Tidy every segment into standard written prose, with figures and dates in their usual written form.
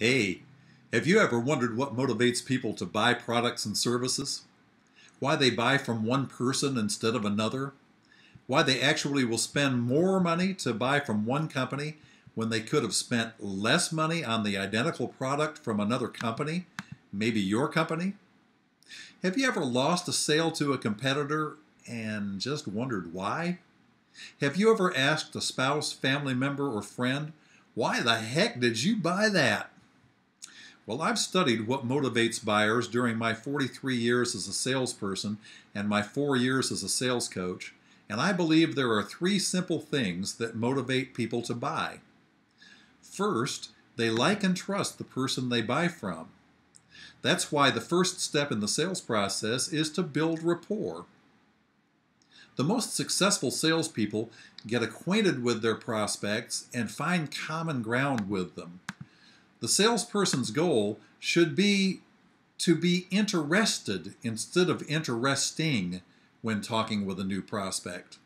Hey, have you ever wondered what motivates people to buy products and services? Why they buy from one person instead of another? Why they actually will spend more money to buy from one company when they could have spent less money on the identical product from another company, maybe your company? Have you ever lost a sale to a competitor and just wondered why? Have you ever asked a spouse, family member, or friend, why the heck did you buy that? Well, I've studied what motivates buyers during my 43 years as a salesperson and my 4 years as a sales coach, and I believe there are 3 simple things that motivate people to buy. First, they like and trust the person they buy from. That's why the first step in the sales process is to build rapport. The most successful salespeople get acquainted with their prospects and find common ground with them. The salesperson's goal should be to be interested instead of interesting when talking with a new prospect.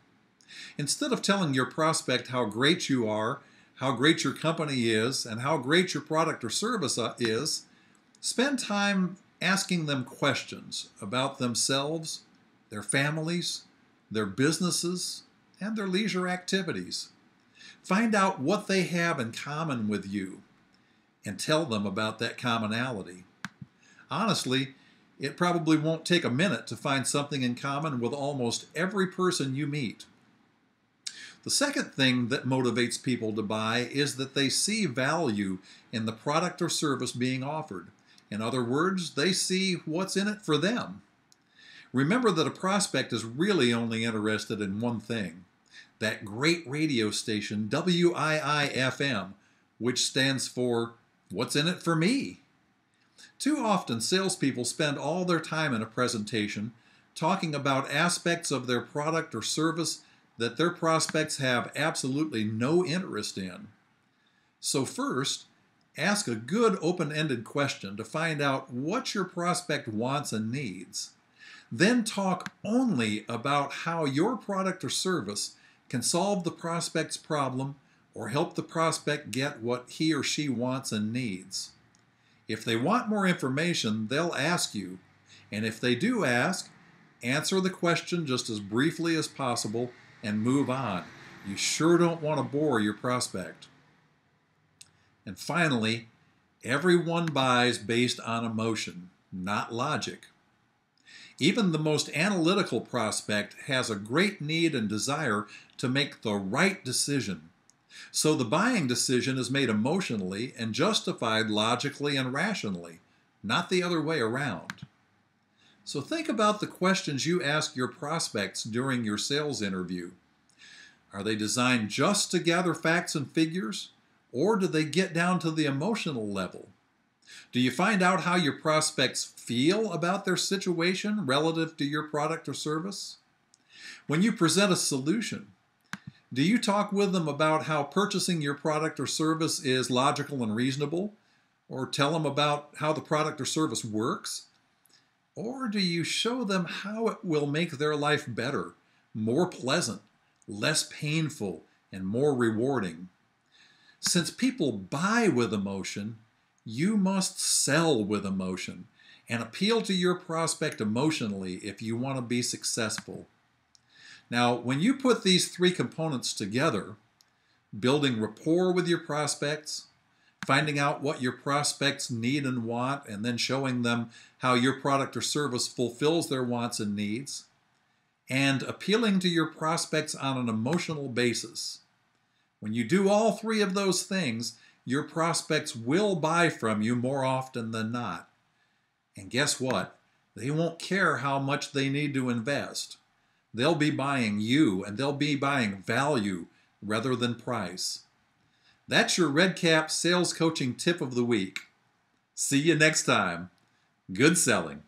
Instead of telling your prospect how great you are, how great your company is, and how great your product or service is, spend time asking them questions about themselves, their families, their businesses, and their leisure activities. Find out what they have in common with you and tell them about that commonality. Honestly, it probably won't take a minute to find something in common with almost every person you meet. The second thing that motivates people to buy is that they see value in the product or service being offered. In other words, they see what's in it for them. Remember that a prospect is really only interested in one thing, that great radio station WII-FM, which stands for What's in it for me? Too often, salespeople spend all their time in a presentation talking about aspects of their product or service that their prospects have absolutely no interest in. So first, ask a good open-ended question to find out what your prospect wants and needs. Then talk only about how your product or service can solve the prospect's problem or help the prospect get what he or she wants and needs. If they want more information, they'll ask you, and if they do ask, answer the question just as briefly as possible and move on. You sure don't want to bore your prospect. And finally, everyone buys based on emotion, not logic. Even the most analytical prospect has a great need and desire to make the right decision. So the buying decision is made emotionally and justified logically and rationally, not the other way around. So think about the questions you ask your prospects during your sales interview. Are they designed just to gather facts and figures, or do they get down to the emotional level? Do you find out how your prospects feel about their situation relative to your product or service? When you present a solution, do you talk with them about how purchasing your product or service is logical and reasonable? Or tell them about how the product or service works? Or do you show them how it will make their life better, more pleasant, less painful, and more rewarding? Since people buy with emotion, you must sell with emotion and appeal to your prospect emotionally if you want to be successful. Now, when you put these 3 components together, building rapport with your prospects, finding out what your prospects need and want, and then showing them how your product or service fulfills their wants and needs, and appealing to your prospects on an emotional basis. When you do all 3 of those things, your prospects will buy from you more often than not. And guess what? They won't care how much they need to invest. They'll be buying you, and they'll be buying value rather than price. That's your Red Cap Sales Coaching Tip of the Week. See you next time. Good selling.